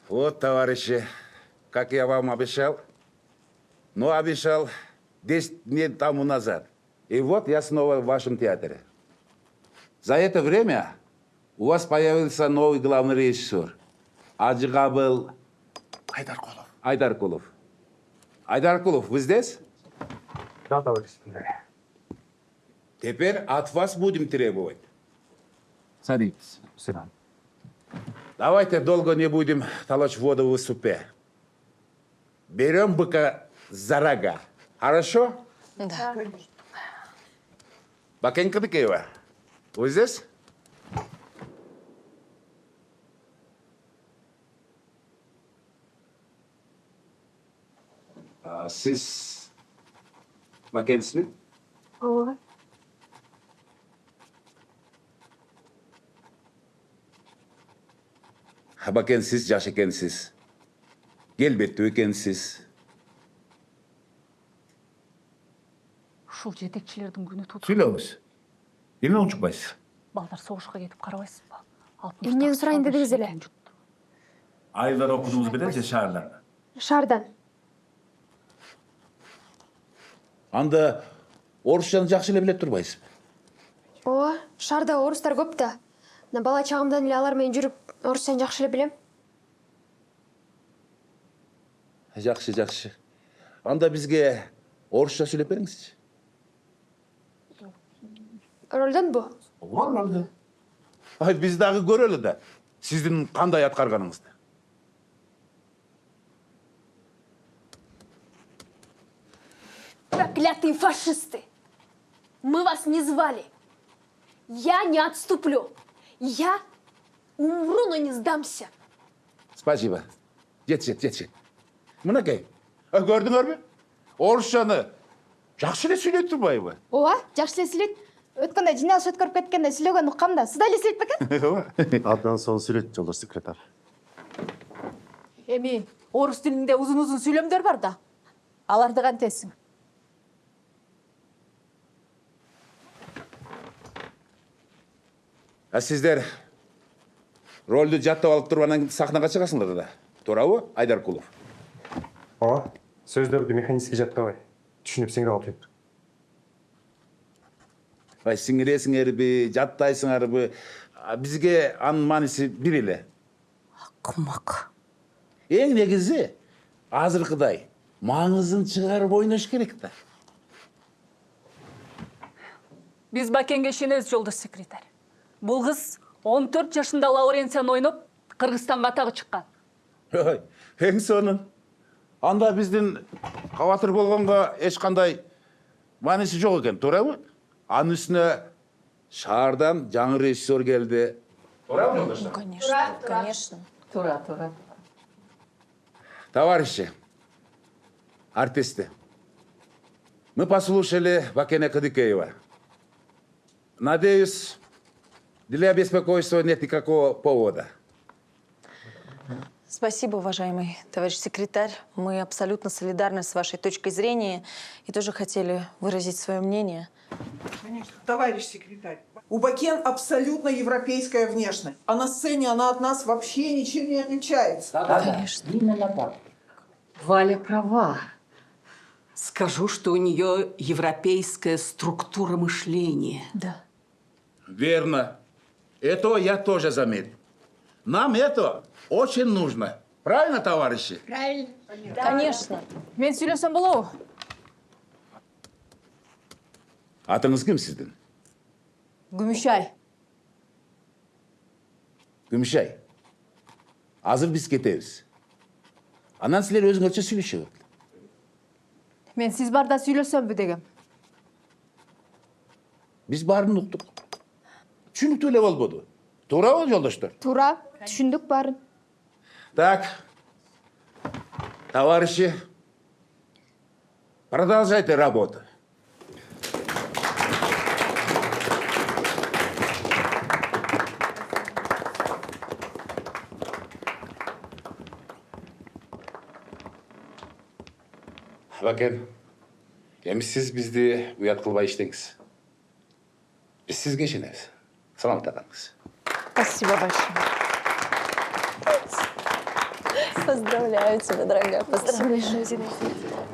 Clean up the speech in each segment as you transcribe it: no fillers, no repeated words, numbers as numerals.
Вот, товарищи, как я вам обещал. Ну, обещал 10 дней тому назад. И вот я снова в вашем театре. За это время у вас появился новый главный режиссер. Аджигабыл Айдаркулов. Айдаркулов. Айдаркулов, вы здесь? Да, товарищ. Теперь от вас будем требовать. Садитесь, Сиран. Давайте долго не будем толочь воду в супе. Берем быка за рога. Хорошо? Да. Бакенька Дыкеева, вы здесь? Siz Бакенсiniz? Ооба. Бакенсиз, жаш экенсиз. Келбеттүү экенсиз. Ушул жетекчилердин күнү тутуп. Сүйлөңүз. Эмне унчукпайсыз? Балдар согушка кетип карабайсызбы? Эмнени сурайын дедиңиз эле? Айылдар окудуңуз беле же шаардан? Шаардан. Анда орусчаны жакшы эле билет турбайсызбы? Ооба, шаарда орустар көп да. Мына бала чагымдан эле алар менен жүрүп, орусчаны жакшы эле билем. Жакшы, жакшы. Анда бизге орусча сүйлөп бериңизчи. Ролдонбу? Ооба. Ай, биз дагы көрөлү да. Сиздин кандай аткарганыңызды. Проклятые фашисты! Мы вас не звали. Я не отступлю. Я умру, но не сдамся. Спасибо. Жетишет. Мынакей, көрдүңөрбү? Орусчаны жакшы эле сүйлөп турбайбы? Ооба, жакшы эле сүйлөйт. Өткөндө жиналыш өткөрүп кеткенде сүйлөгөн уккам да, суда эле сүйлөйт бекен? Абдан сонун сүйлөйт, жолдош секретарь. Эми орус тилинде узун сүйлөмдөр бар да. Аларды кантесиң? Сиздер ролду жаттап алып туруп анан сахнага чыгасыңдар да. Туурабы, Айдаркулов? Ооба, сөздөрдү механически жаттабай, түшүнүп сиңирип алып жатыр. сиңиресиңерби, жаттайсыңарбы, бизге анын мааниси бир эле. Кумак. Эң негизи азыркыдай маңызын чыгарып ойнош керек да. Биз Бакенге ишенебиз, жолдош секретарь. Бул кыз 14 жашында Лауренцияны ойноп, Кыргызстанга атагы чыккан. Ой, эң сонун. Анда биздин кабатыр болгонго эч кандай мааниси жок экен, туурабы? Анын үстүнө шаардан жаңы режиссер келди. Туурабы, жолдоштор? Конечно, конечно. Тура, тура. Товарищи, артисты, мы послушали Бакена Кадыкеева. Надеюсь, для беспокойства нет никакого повода. Спасибо, уважаемый товарищ секретарь. Мы абсолютно солидарны с вашей точкой зрения и тоже хотели выразить свое мнение. Конечно. Товарищ секретарь, у Бакен абсолютно европейская внешность. А на сцене она от нас вообще ничем не отличается. Конечно. Валя права. Скажу, что у нее европейская структура мышления. Да. Верно. Это я тоже заметил. Нам это очень нужно. Правильно, товарищи? Конечно. Мен сүйлөсөм болобу? Атыңыз кім сіздің? Күмүшай. Күмішай. Азыр біз кетебіз. Анан сілер өзіңерше сөйлешіп. Мен сиз барда сүйлөсөмбү дегем. Біз барын ұқтық. Түшүнүктүү эле болбоду. Туурабы, жолдоштор? Туура, түшүндүк баарын. Так, товарищи, продолжайте работу. Бакен, эми сиз бизди уят кылбай иштеңиз. Биз сизге ишенебиз. Саламатта калыңыз. Спасибо большое. Поздравляю тебя, дорогая. Поздравляю.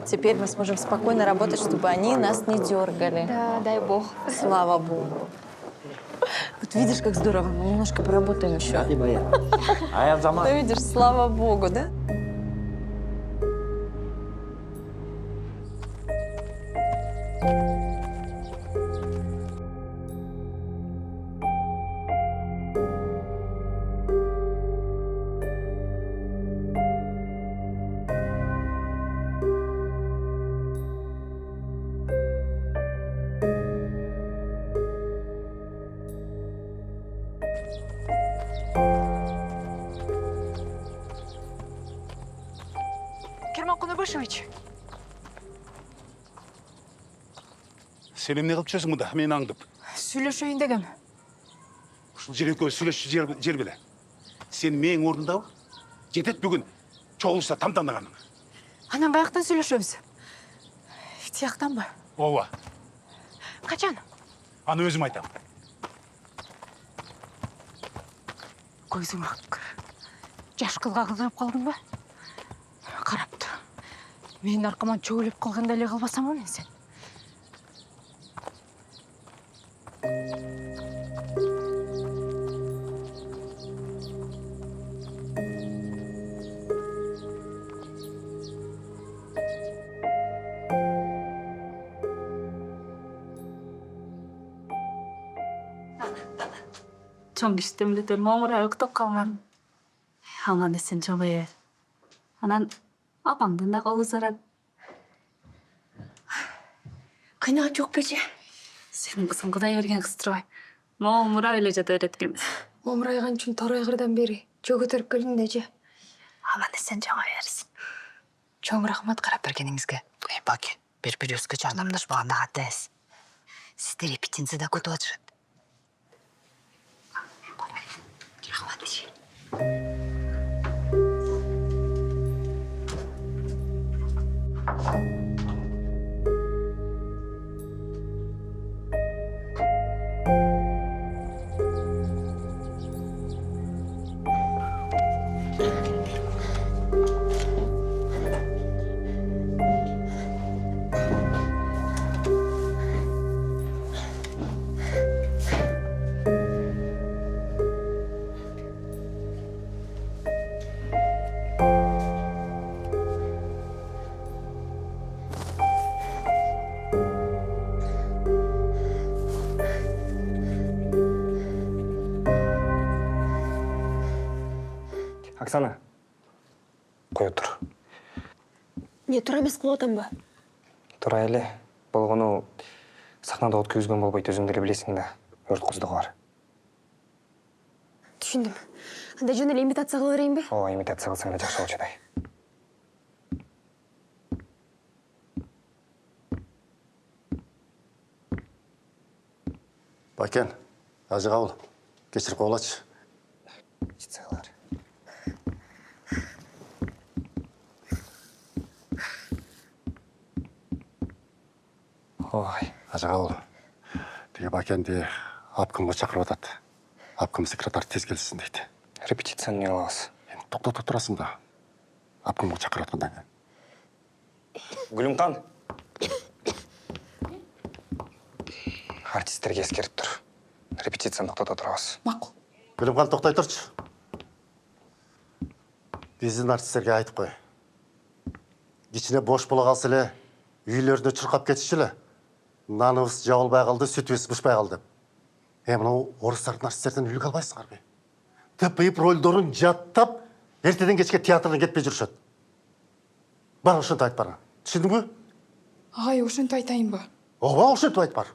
Теперь мы сможем спокойно работать, чтобы они нас не дергали. Да, дай бог. Слава богу. Вот видишь, как здорово. Мы немножко поработаем еще. Ну видишь, слава богу, да? Керман Кунабышевич. Сен эмне кылып жүрсүң мында, мени аңдып? Сүйлөшөйүн дегем. Ушул жер экөөбүз сүйлөшчү жер беле. Сен менин ордундабы? Жетет бүгүн чогулушта тамтамдаганың. Анан баяктан сүйлөшөбүз. Тияктанбы? Ооба, Качан? аны өзүм айтам. Көзүң акыр. Жаш кызга кызыгып калдыңбы? Карап тур. Менин аркаман чөгүлүп калгандай эле кылбасаңбы мен сен? Чоң киштемдетер момурай уктап калган. Аман эсен жобой. Анан апаңдын да колу зарат. Кыйнаган жок беже. Сенин кызың Кудай берген кыз турбай. Момурай эле жата берет. Момурайган үчүн торой кырдан бери жөө көтөрүп келдим деже. Аман эсен жого берсин. Чоң рахмат карап бергениңизге. Баке, бири-бирибизге жардамдашпаганда катайсыз. Сизде репетицияда күтүп атышат. Оксана, қой отыр. Не тура емес қылып отам ба? Тұра әлі. Болғаны сахнада от күйізген болбайды, өзіңді білесің да. Өрт қыздығы бар. Түшіндім. Анда жөнел имитация қылып берейін бе? О, имитация қылсаң да жақсы болчадай. Бакен, ажыға ол. Кешіріп қоғылачы. Жетсайлар. Ой, ажыға ол. Деге Бакен де апкымға шақырып атады. Апкым секретар тез келсін дейді. Репетицияны не қыласыз? Енді тоқтата тұрасың да. Апкымға шақырып атқандан кейін. Гүлімхан. Артистерге ескеріп тұр. Репетицияны тоқтата тұрасыз. Мақұл. Гүлімхан, тоқтай тұршы. Біздің артистерге айтып қой. Кичіне бош бола қалсылы, үйлеріне чұрқап кетішілі. Нанымыз жауылбай қалды, сүтвесі бұшпай қалды. Мынау орыстардың артистерден үлгі албайсыңар бе? Тіпейіп рөлдерін жаттап, ертеден кешке театрдан кетпей жүршеді. Бар ошынты айт бара. Түсіндің бі? Ағай, ошынты айтайын ба? Оба, ошынты айт бар.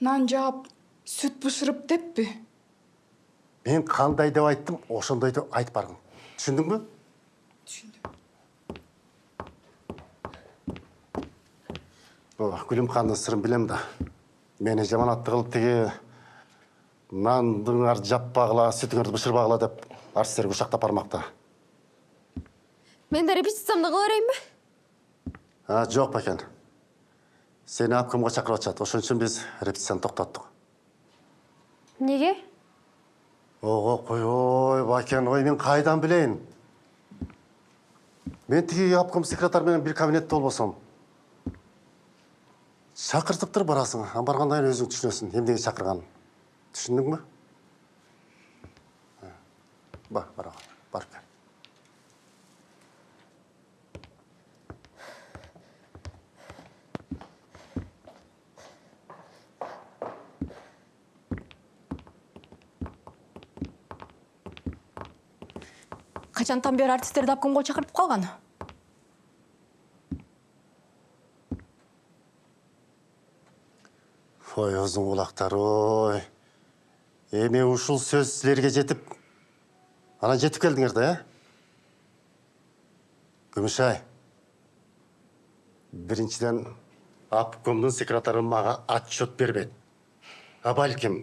Нан жап, сүт бұшырып деп бі? Мен қандай деп айттым, ошындай деп айт барғын. Түсіндің бі? Түсіндім. Гүлімханның сырын білем да. Мені жаманатты қылып теге нандыңар жап бағыла, сүтіңірді бұшыр бағыла деп артистерге ұшақта бармақта. Мен де репетициямды қылып берейін бе? Жоқ, Бакен. Сені апкымға шақырып атшады. Ошон үшін біз репетицияны тоқтаттық. Неге? Ой, Бакен, мен қайдан білейін? Мен теге апкым секретармен бір кабинетте болсам. Шақыртып тұр барасың. Барғандан өзің түсінесің. Емдегі шақырған. Түсіндің бі? Бар. Қачантан бері артистерді апкомға шақырып қалған? Ой, ұзын құлақтар, ой. Еме ұшыл сөз сілерге жетіп, ана жетіп келдіңерді, Күмішай, біріншіден апкомның секретары маға отчет бербеді. Бәлкім,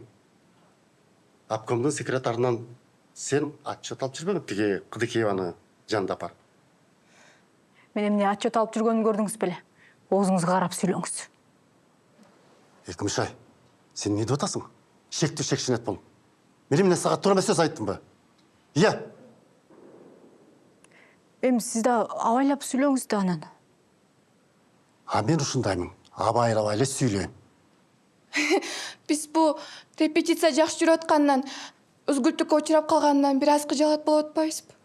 апкомның секретарынан сен отчет алып жүрбедің, теге Қыдыкееваны жанында бар. Мен емне отчет алып жүргенін көрдіңіз біле. Оғызыңызға қарап сөйлеңіз. Күмішай, сен не деп отасың? Шекті шекшінет бол. Мен сағат тура сөз айттым ба? Иә. Сізді авайлап сөйлеңіз де анан. Мен ұшындаймын. Абайлы сөйлейм. Біз бұл репетиция жақсы жүріп отқаннан, өзгүлтікке очырап қалғаннан біраз қыжалат болып отпайыз ба?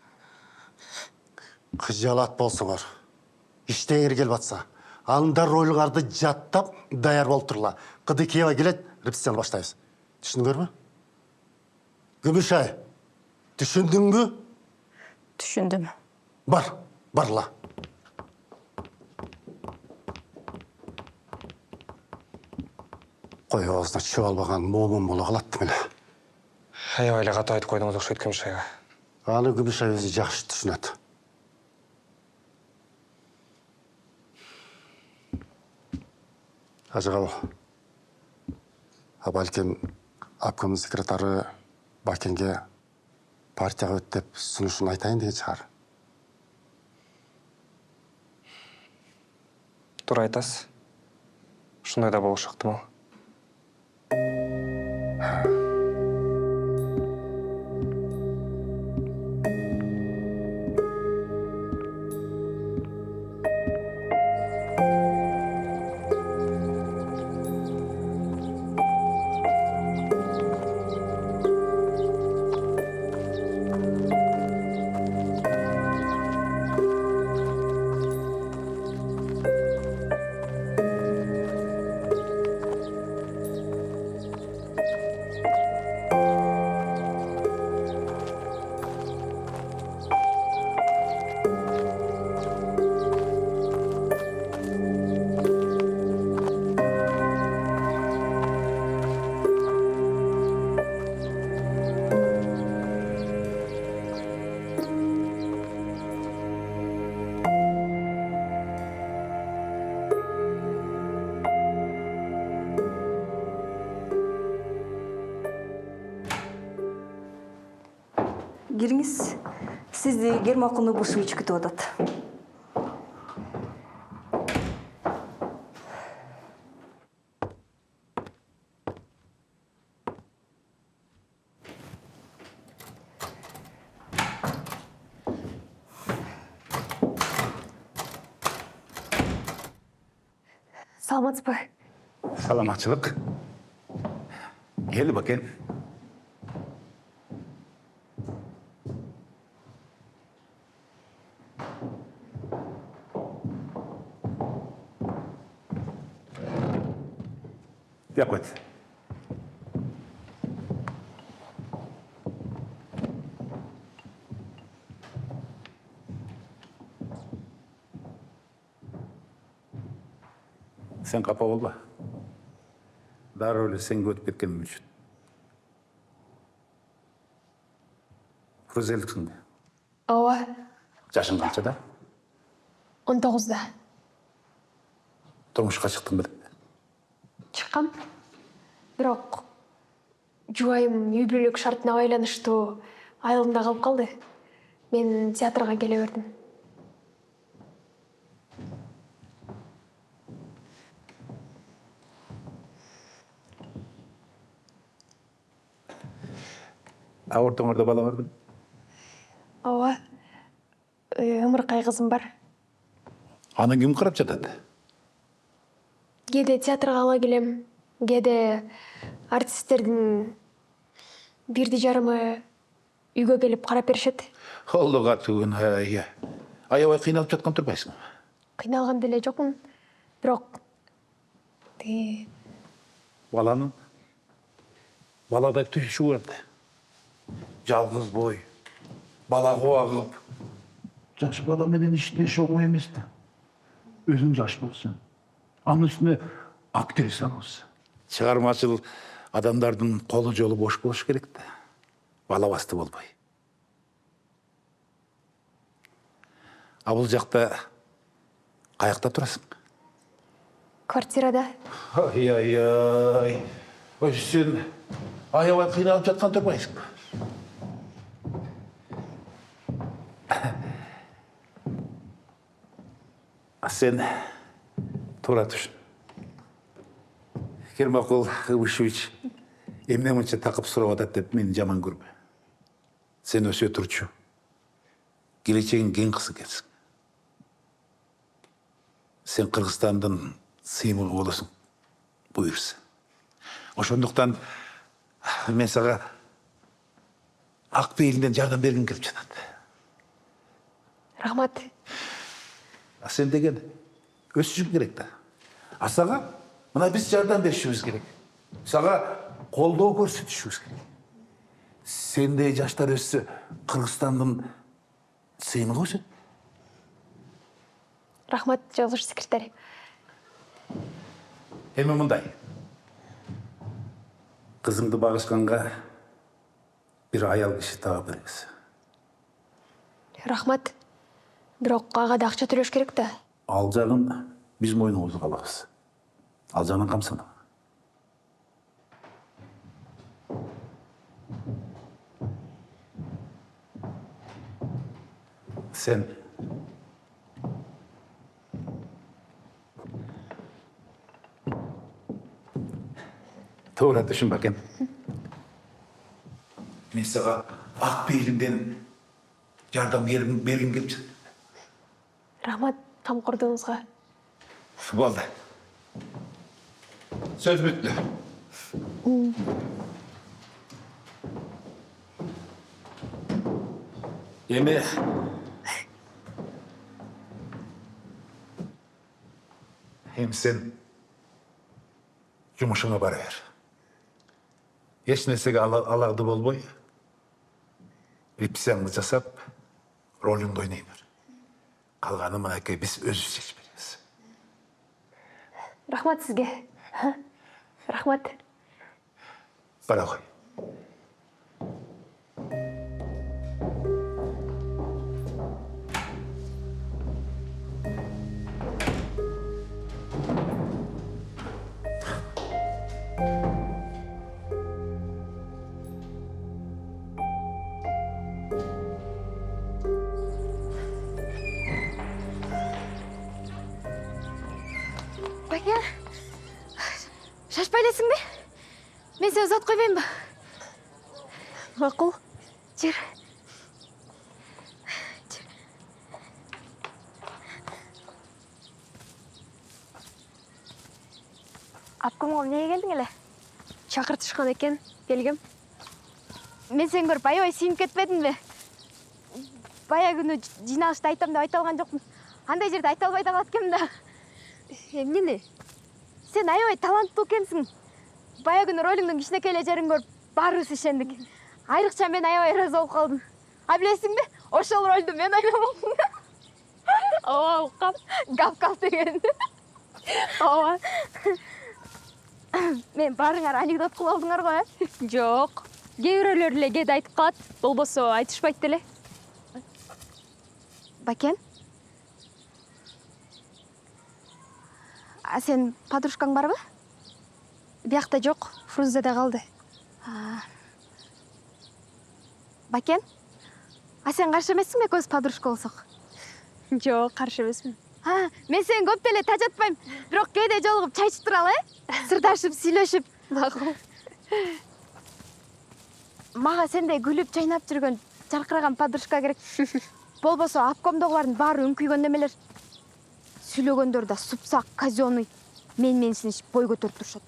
Қыжалат болсыңар. Іштеңер келіп атса. Анда рөлғарды жаттап, даяр болып тұрла. Қыдыкеева келет, репетицияны баштайыз. Түсініңдер ме? Күмішай, түсіндің бі? Түсіндім. Барла. Қой ауызына шөп албаған момын бола қалатты мені. Аябайлы қата айтып қойдыңыз ұқсайды Күмішайға. Аны Күмішай өзі жақсы түсінеді. Ажыға ол. Бәлкім апкомның секретары Бакенге партияға өттеп сұнышын айтайын деген шығар. Тура айтасыз. Шындай да болу шықты ма? кириңиз. Сизди Герман Кунубушевич күтүп атат. Саламатсызбы? Саламатчылык. Кел бакен. Дякую. Sen kapa olma. Darı öyle sen götüp ketken mümkün. Фрузелдіксің бе? Ооба, Жашың қаншада? 19-да. Тұрмышқа шықтың ба? Чыккам. Бирок жубайым үй бүлөлүк шартына байланыштуу айылында калып калды. Мен театрга келе бердим. Ортаңырда бала бар ма? Ооба. Ымыркай кызым бар. Аны ким карап жатат? Кээде театрга ала келем, кээде артисттердин бирди жарымы үйгө келип карап беришет. Аллага түгүн, ая. Аябай кыйналып жаткан турбайсың? Кыйналган деле жокмун. Бирок Баланын баладай түйшү бар да. Жалғыз бой, бала қуағып. Жаш бала менен иштеш оңой эмес да. Өзүң жаш болсун. Анын үстүнө актриса болсун. Чыгармачыл адамдардын колу жолу бош болуш керек да. Бала басты болбой. А бул жакта каякта турасың? Квартирада. Ай. Ой, сен аябай кыйналып жаткан турбайсың ба? Сен тура түшін. Герман Кунубушевич эмне мынча такып сурап атат деп мени жаман көрбө. Сен өсө турчу. Келечегиң кең кыз экенсиң. Сен Кыргызстандын сыймыгы болосуң. Буйрса. Ошондуктан мен сага ак пейилинден жардам бергим келип жатат. Рахмат. Сен деген өсүшүң керек да. А сага мына биз жардам беришибиз керек. Сага колдоо көрсөтүшүбүз керек. Сендей жаштар өссө Кыргызстандын сыймыгы өсөт. Рахмат, жазгыч секретарь. Эми мындай. Кызыңды багышканга бир аял киши таап беребиз. Рахмат. Бирок ага да акча төлөш керек да. Ал жагын биз мойнубузга алабыз. Ал жагынан камсына. Сен туура түшүн бакен. Мен сага ак пейилимден жардам бергим келип жатат. Рахмат камкордугуңузга. Болды. Söz бүттү. Эми сен жумушуңа бара бер. Эч нерсеге аларды болбой, репетицияңды жасап, ролуңду ойнай бер. Калганы мынакей биз өзүбүз чечип беребиз. Рахмат сизге. Рахмат. Бара кой. Шашпай элесиң бе? Мен сені ұзат қойбайым ба? Мақұл. Жер. Апкомға неге келдің әлі? Шақыртышқан екен, келгем. Мен сен көріп аябай сүйініп кетпедім бе? Бая күні жиналышты айтам деп айта алған жоқпын. Андай жерде айта албай да қалат кем да. Эмнени? Сен аябай таланттуу экенсиң. Бая күні ролиңдың кичинекей жерин көрүп баарыбыз ишендик. Айрыкча мен аябай ыраазы болуп калдым. А билесиң бе? Ошол ролду мен ойномокмун. Ооба, уккам. Гап-гап деген. Ооба. Мен барыңар анекдот кылып алдыңар го, э? Жок. Кээ бирөөлөр эле кээде айтып калат, болбосо айтышпайт деле. Бакен? А сен подружкаң барбы? Биякта жок, Фрунзеде калды. Бакен? А сен каршы эмессиң бе көз подружка болсок? Жок, каршы эмесмин. Мен сени көп деле тажатпайм. Бирок кээде жолугуп чай ичип туралы, э? Сырдашып, сүйлөшүп. Макул. Мага сендей күлүп чайнап жүргөн жаркыраган подружка керек. Болбосо обкомдогулардын баары үңкүйгөн немелер. Сүйлөгөндөр да супсак, казённый. Менсиниш бой көтөрүп турушат.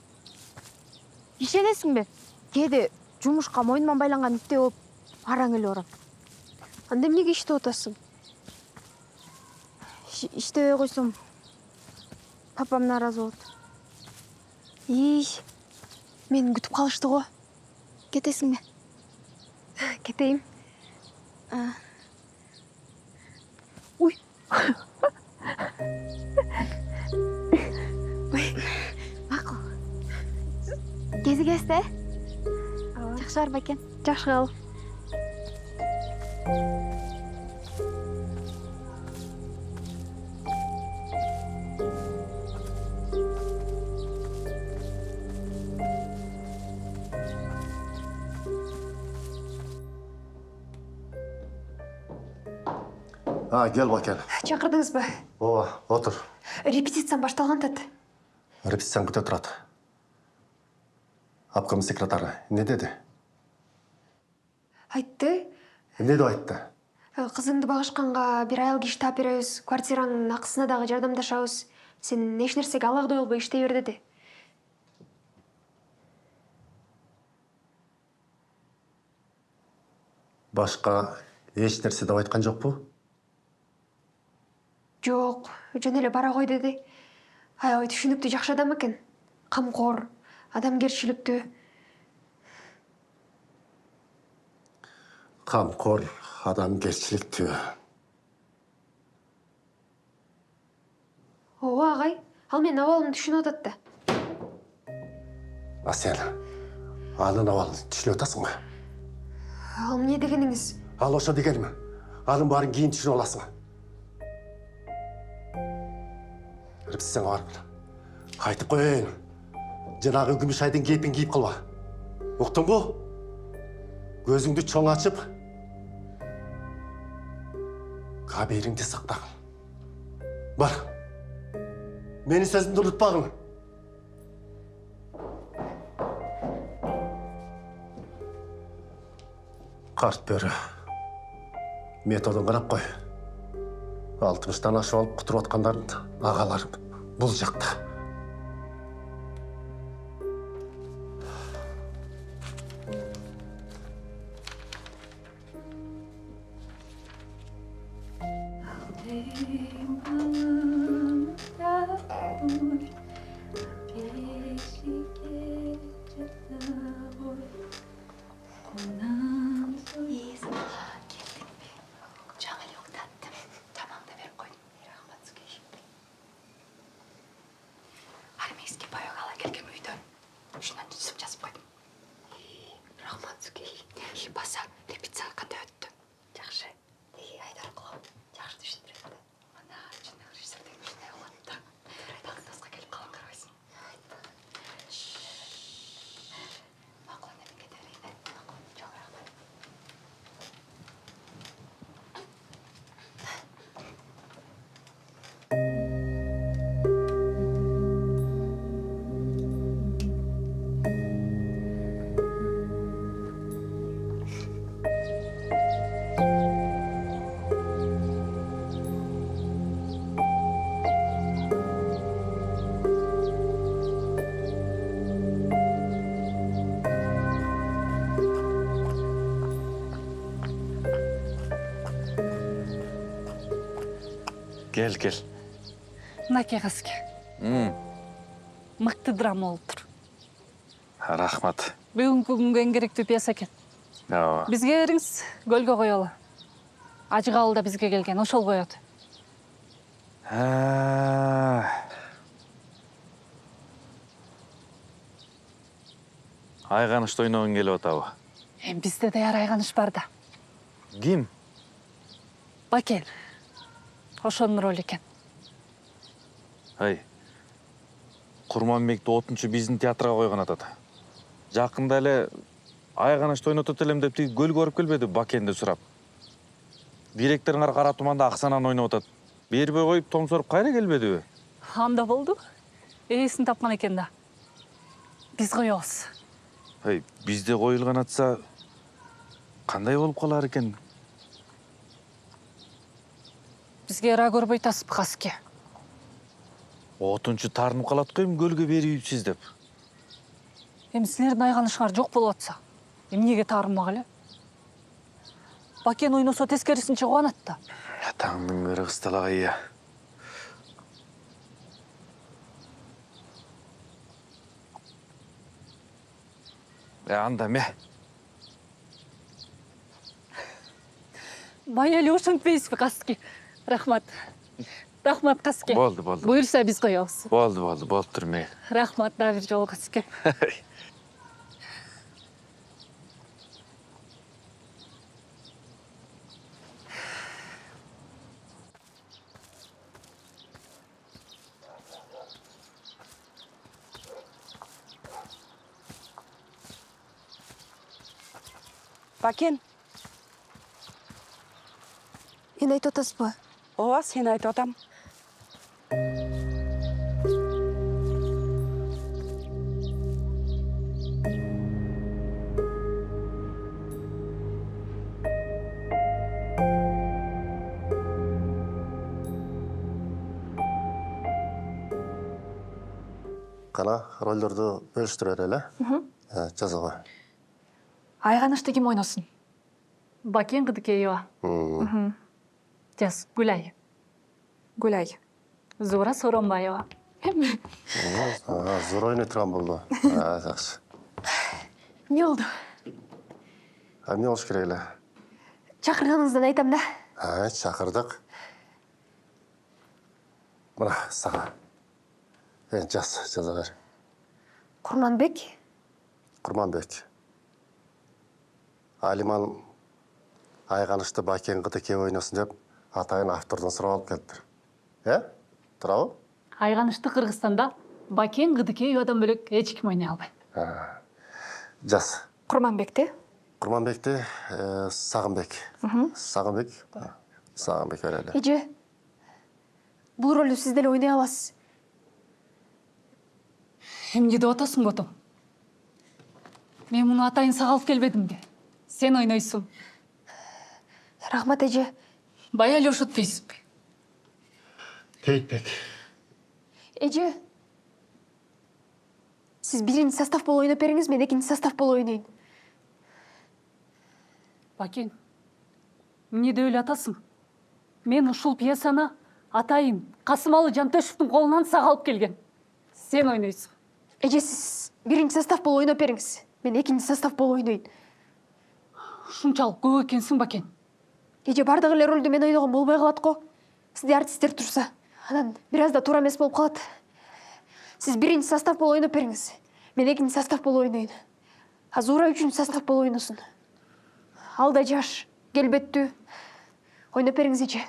Ишенесиң бе? Кээде жумушка мойнума байланган итте болуп араң эле барам. Анда эмнеге иштеп атасың? Иштебей койсом папам нааразы болот. Мени күтүп калышты го. Кетесиңби? Кетейим. Уй. Макул. Кезигесте? Жакшы бар бекен. Жакшы кал. Кел Бакен. Чакырдыңызбы? Ооба, отур. Репетициям башталган тат. Репетицияң күтө турат. Обком секретары не деди? Айтты. Эмне деп айтты? Кызыңды багышканга бир айыл киш таап беребиз. Квартираңдын акысына дагы жардамдашабыз. Сен эч нерсеге алагда болбой иштей бер деди. Башка эч нерсе деп айткан жокпу? Жок, жөн эле бара кой деди. Аябай түшүнүктүү, жакшы адам экен. Камкор, адамгерчиликтүү. Камкор, адамгерчиликтүү. Ооба агай, ал менин абалымды түшүнүп атат да. А сен анын абалын түшүнүп атасыңбы? Ал эмне дегениңиз? Ал ошо дегеним. Анын баарын кийин түшүнүп аласың. Репетицияңа барып, айтып коеюн. Жанагы күмүш айдын кейпин кийип калба. Уктуңбу? Көзүңдү чоң ачып, кабириңди сактагын. Бар. Менин сөзүмдү унутпагын. Карт бөрү. Методун карап кой. 60-тан ашып алып кутуруп аткандардын агалары бул жакта. Кел. Мынаке қаске. Мықты драма болып тұр. Рахмат. Бүгінгі күнге ең керекті пьеса екен. Ооба. Бізге еріңіз гөлге қоялы. Ажығалы да бізге келген, ошол қояды. Айғанышты ойнауын келіп атабы. Бізде даяр айғаныш бар да. Ким? Бакен. Ошонун роль екен. Ай. Курманбекти 30-чы биздин театрга койгон атат. Жакында эле айғанышты ойнотот элем деп тиги гөл көрүп келбеди Бакенди сурап. Директоруңар Кара Туманда Аксананы ойноп атат. Бербей коюп томсоруп кайра келбедиби? Анда болду. Эсин тапкан экен да. Биз коебуз. Ай, бизде коюлган атса кандай болуп калар экен? Бизге эра көрбөй тасып каске. 30-чы тарынып калат го эми гөлгө берипсиз деп. Эми силердин айганышыңар жок болуп атса, эмнеге таарынмак эле? Бакен ойносо тескерисинче кубанат да. Атаңдын кыры кысталагы ия. Анда ме. Бая эле ошентпейсизби каски? Рахмат. Рахмат каски. Болду. Буюрса биз коебуз. Болду тур ме. Рахмат да бир жолу каски. Бакен, Мен айтып атасызбы? ооба, сен айтып атам. Қана рөлдерді бөліштірер әлі? Жазаға. Айганышты ким ойносын? Бакен Кыдыкеева. Жаз Гүлай. Гүлай. Зура Соронбаева. Зор ойнай тұрған болды. Жақсы. Не болду? Не болыш керек эле? Чакырганыңыздан айтам да. Шақырдық. Мына, саға. Жаза бер. Курманбек. Курманбек. Алиман айғанышты Бакен Кыдыкеева ойносын деп, атайын автордан сұрап алып келіптір. Турабы? Айганышты Кыргызстанда Бакен Кыдыкеевадан бөлөк эч ким ойнай албайт. Жаз. Курманбекти? Курманбекти Сагынбек. Сагынбек берели. Эже, бул ролду сиз деле ойнай аласыз. Эмне деп атасың котом? Мен муну атайын сага алып келбедимби? Сен ойнойсуң. Рахмат эже. Бая эле ошотпойсузбу? Тейтбек. Эже, сиз биринчи состав болуп ойноп бериңиз, мен экинчи состав болуп ойнойн. Бакен, эмне деп эле атасың? Мен ушул пьесаны атайын Касымалы Жантөшевдин колунан сага алып келген. Сен ойнойсуң. Эже, сиз биринчи состав болуп ойноп бериңиз, мен экинчи состав болуп ойнойн. Ушунчалык көп экенсиң, Бакен. Эже, бардык эле ролду мен ойногон болбой калат го. Сизде артисттер турса, анан бир аз да туура эмес болуп калат. Сиз биринчи состав болуп ойноп бериңиз, мен экинчи состав болуп ойнойн. Азура үчүнчү состав болуп ойносун. Ал да жаш, келбеттүү. Ойноп бериңиз, эже.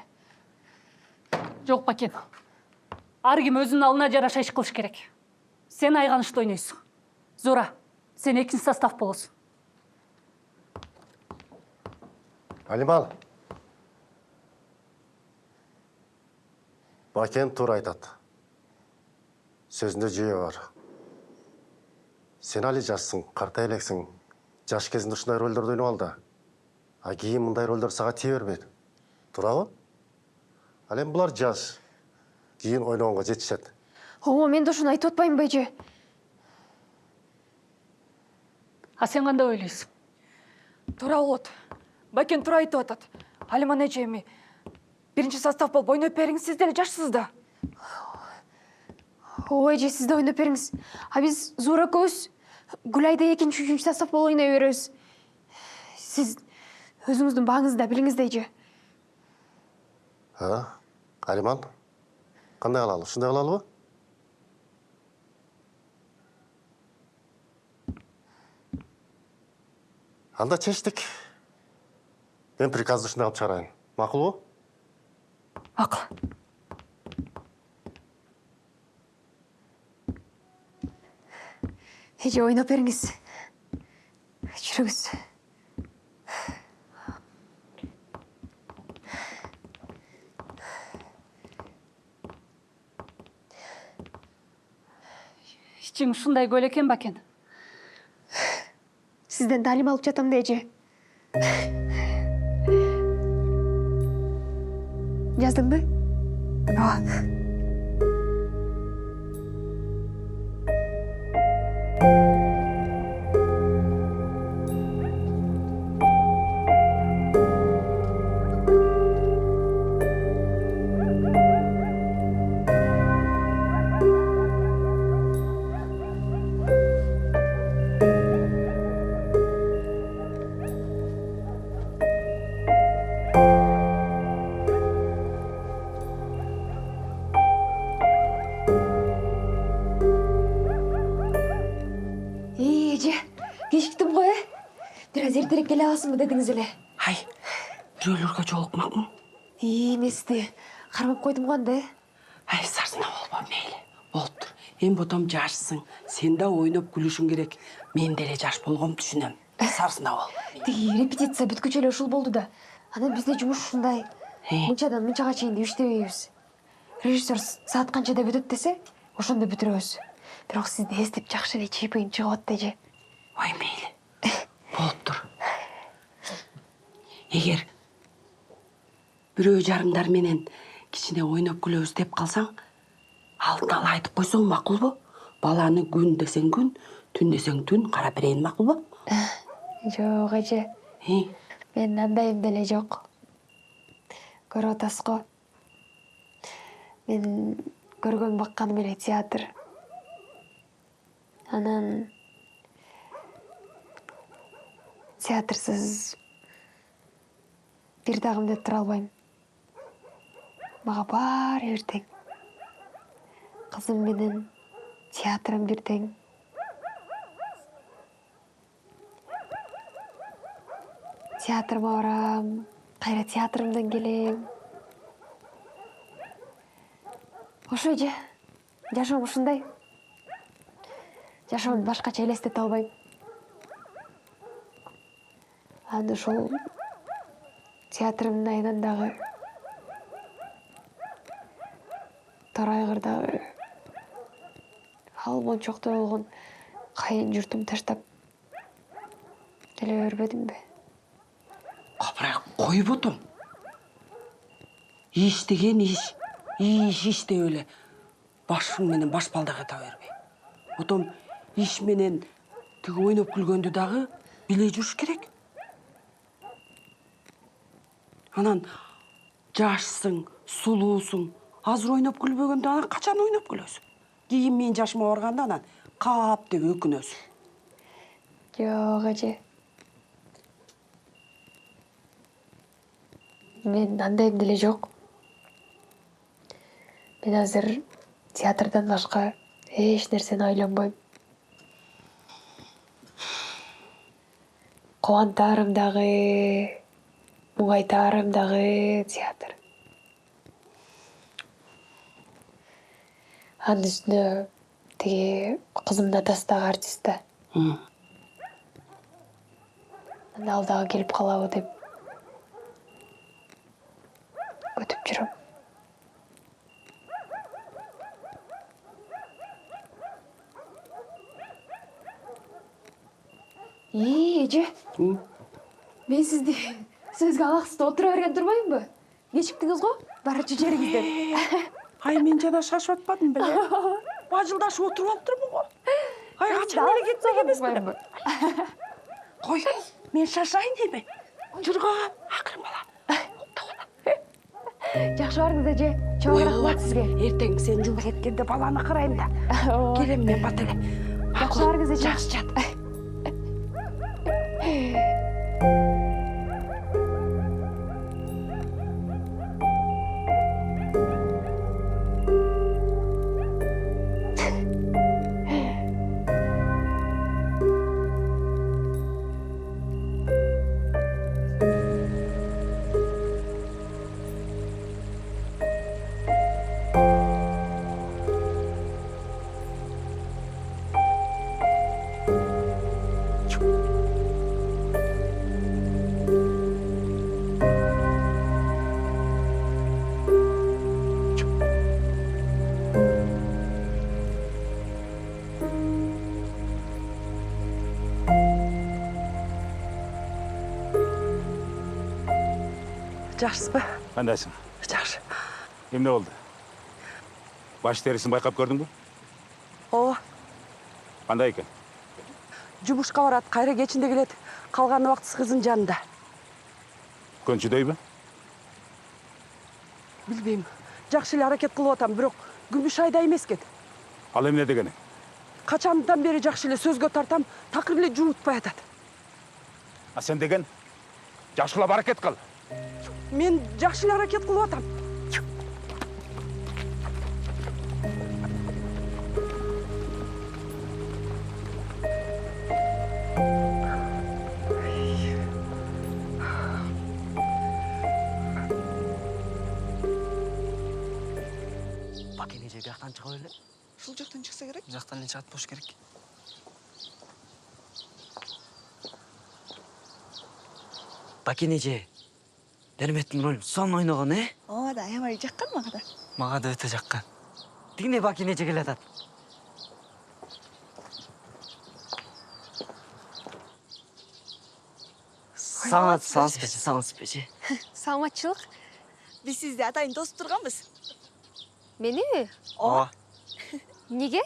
Жок, Бакен. Ар ким өзүнүн алдына жараша иш кылыш керек. Сен айганышты ойнойсуң. Зура, сен экинчи состав болосуң. Алиман. Бакен туура айтат. Сөзүндө жүйө бар. Сен али жашсың, карта элексиң. Жаш кезинде ушундай ролдорду ойноп алды. А кийин мындай ролдор сага тие бербейт. Туурабы? Ал эми булар жаш. Кийин ойногонго жетишет. Ого, мен да ушуну айтып атпаймынбы, эже? А сен кандай ойлойсуң? Туура болот. Бакен туура айтып атат. Алиман эже эми биринчи состав болуп ойноп бериңиз, сиз деле жашсыз да. Ой, эже, сиз да ойноп бериңиз. А биз Зуура экөөбүз Гүлайда экинчи, үчүнчү состав болуп ойной беребиз. Сиз өзүңүздүн бааңызды да билиңиз да, эже. Алиман, кандай кылалы? Ушундай кылалыбы? Анда чечтик. Мен приказды ушундай кылып чыгарайын. Макулбу? Макул. Эже, ойноп бериңиз. Жүрүңүз. Ичиң ушундай көл экен бакен. Сизден талим алып жатам да, эже. Жаздыңбы? Ооба. Эже, кечиктим го, Бираз эртерээк келе аласыңбы дедиңиз эле. Ай, бирөөлөргө жолукмакмын. Эмести, кармап койдум го анда. Ай, сарсына болбо, мейли. Болуптур. Эми ботом жашсың. Сен да ойноп күлүшүң керек. Мен деле жаш болгом түшүнөм. Сарсына бол. Тиги репетиция бүткүчө эле ушул болду да. Анан бизде жумуш ушундай. Мынчадан мынчага чейин деп иштебейбиз. Режиссер саат канчада бүтөт десе, ошондо бүтүрөбүз. Бирок сизди эстеп жакшы эле чийпейин чыгып атты, эже. Ой, мейли. Болуптур. Эгер бирөө жарымдар менен кичине ойноп күлөбүз деп калсаң, алдын ала айтып койсоң макулбу? Баланы күн десең күн, түн десең түн кара берейин, макулбу? Жок, эже. Мен андайым деле жок. Көрүп атасыз го. Мен көргөн бакканым эле театр. Анан театрсыз бир дагым деп тура албайм. Мага баары бир тең. Кызым менен театрым бир тең. Театрыма барам, кайра театрымдан келем. Ошо эже, жашоом ушундай. Жашоомду башкача элестете албайм. Анда ошол театрымдын айынан дагы, Торайгыр дагы, ал мончокто болгон кайын журтумду таштап келе бербедимби? Капырай, кой ботом. Иш деген иш. Иш деп эле башың менен баш балдак эте бербей. Ботом иш менен тиги ойноп күлгөндү дагы биле жүрүш керек. Анан жашсың, сулуусуң. Азыр ойноп күлбөгөндө анан качан ойноп күлөсүң? Кийин мен жашыма барганда анан кап деп өкүнөсүң. Жок, эже. Мен андайым деле жок. Мен азыр театрдан башка эч нерсени ойлонбойм. Кубантаарым дагы, муңайтаарым дагы театр. Анын үстүнө тиги кызымдын атасы дагы артист да. Анда ал дагы келип калабы деп өтүп жүрөм. Эже. Мен сизди сөзгө алаксыз отура берген турбаймынбы? Кечиктиңиз го? Барчу жериңизден. Ай, мен жана шашып атпадым беле. Бажылдашып отуруп алыптырмын го. Ай, качан эле кетсек эмес беле. Кой, мен шашайын дейби? Журга, акырын бала. Жакшы барыңыз эже. Чоң рахмат сизге. Ертең сен жуып кеткенде баланы қарайын да. Келем мен бат эле. Жакшы барыңыз эже. Жақсы жат. Жақсы ба? Қандайсың? Жақсы. Emne oldu? Baş terisini bayqап gördün mü? Ооба. Қандай екен? Жұмышқа барады, қайра кечінде келеді. Қалғаны уақытсыз қызын жанында. Көнчүдөй бі? Білбеймін. Жақсы эле аракет кылып атам, бирок күмүш айда эмес экен. Ал эмне дегени? Качандан бери жақсы эле сөзгө тартам, такыр эле жуутпай атат. А сен деген жакшылап аракет кыл. Мен жақсы эле аракет кылып атам. Бакен эже бияктан чыга эле. Ушул жактан чыкса керек. Жактан эле чыгат болуш керек. Бакен эже, Берметтин ролун сонун ойногон, Ооба да, аябай жаккан мага да. Мага да өтө жаккан. Тигине Бакен эже келатат. Саламатсызбы? Саламатчылык. Биз сизди атайын тосуп турганбыз. Меними? Ооба. Неге?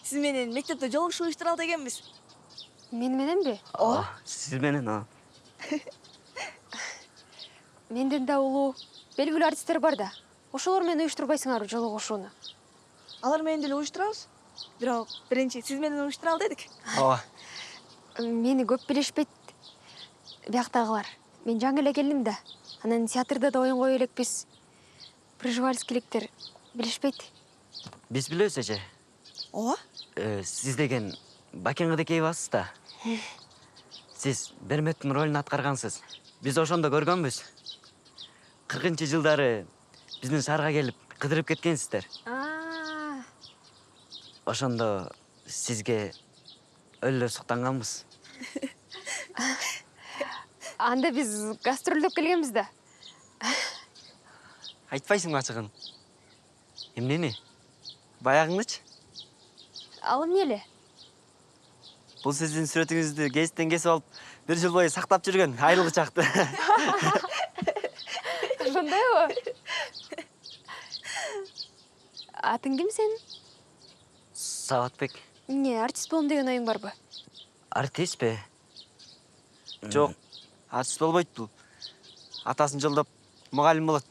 Сиз менен мектепте жолугушуу уюштуралы дегенбиз. Мен мененби? Ооба. Сиз менен, Менден да улуу белгилүү артисттер бар да. Ошолор менен уюштурбайсыңарбы жолугушууну? Алар менен деле уюштурабыз. Бирок биринчи сиз менен уюштуралы дедик. Ооба. Мени көп билишпейт бияктагылар. Мен жаңы эле келдим да. Анан театрда да оюн кое элекпиз. Пржевальскийликтер билишпейт. Биз билебиз эже. Ооба. Сиз деген Бакен кадекей бассыз да. Сиз Берметтин ролун аткаргансыз. Биз ошондо көргөнбүз. 40-жылдары биздин шаарга келип кыдырып кеткенсиздер. Ошондо сизге өлө суктанганбыз. Анда биз гастролдоп келгенбиз да. Айтпайсыңбы ачыгын? Эмнени? Баягыңдычы? Ал эмне эле? Бул сиздин сүрөтүңүздү гезиттен кесип алып, 1 жыл бою сактап жүргөн айрылгычакты. Ошондойбу? Атың ким сенин? Сабатбек. Эмне, артист болом деген оюң барбы? Артистпи? Жок, артист болбойт бул. Атасын жолдоп мугалим болот.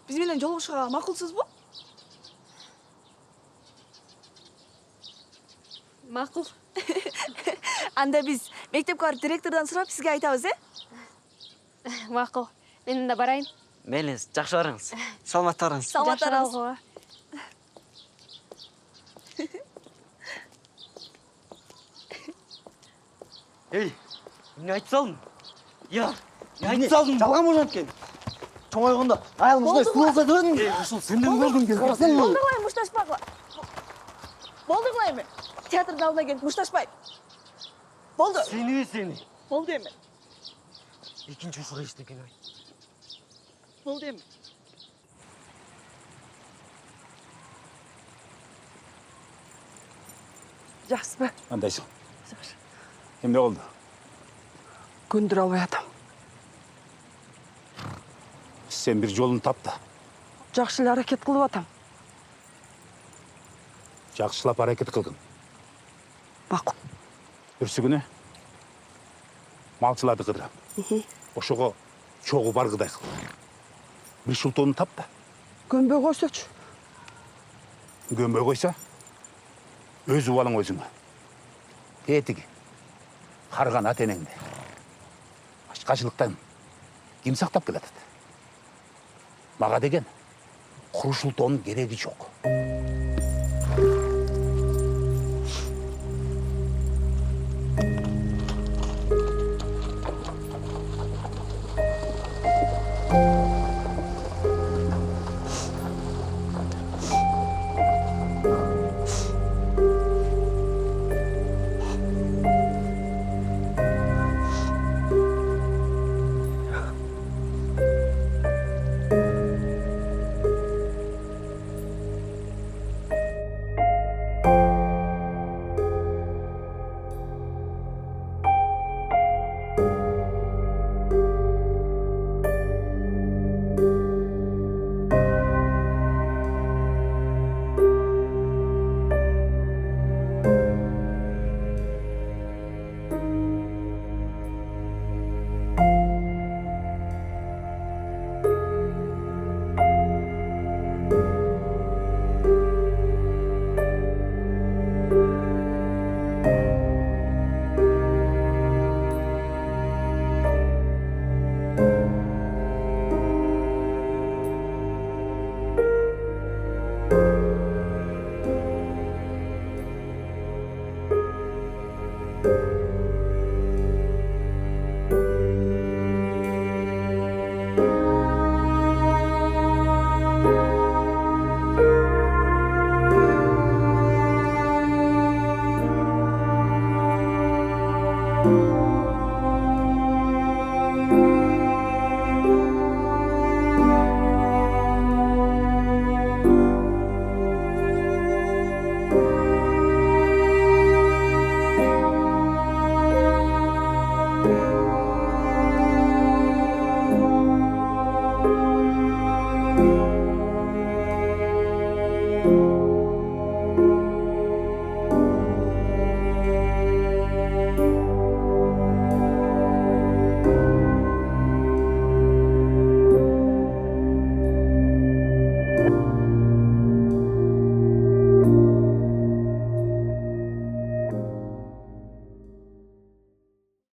Биз менен жолугушууга макулсузбу? Макул. Анда биз мектепке барып директордон сурап сизге айтабыз, Макул. Мен да барайын. Мейли, жакшы барыңыз. Саламатта барыңыз. Саламатта барыңыз. Жакшы Эй, эмне айтып салдың? Я айтып салдың, жалган болуп жаткен. Чоң ойгондо аялыңыздай суу болса дебедиңби? Ушул сенден көрдүм кез карасаң. Болдурлай мушташпагыла. Болдурлай эми. Театрдын алдына келип мушташпай. Болду. Сени. Болду эми. Экинчи ушуга эчтекен ай. Болду эми. Жақсы ба? Қандайсың? Emne oldu? Көндүрө албай атам. Sen bir yolunu tap da. Жақсы эле аракет кылып атам. Жақсылап hareket kılgın. Макул. Бүрсі күні малчыларды қыдырам. Ошоға чоғы бар қыдай қыл. Бір Шултонды тап та. Көнбөй койсочу. Көнбөй койса, өзі балың өзіңе. Тетігі, қарған ат енеңді. Ашқашылықтан кім сақтап келеді? Маға деген құр Шултонның керегі жоқ. Thank you.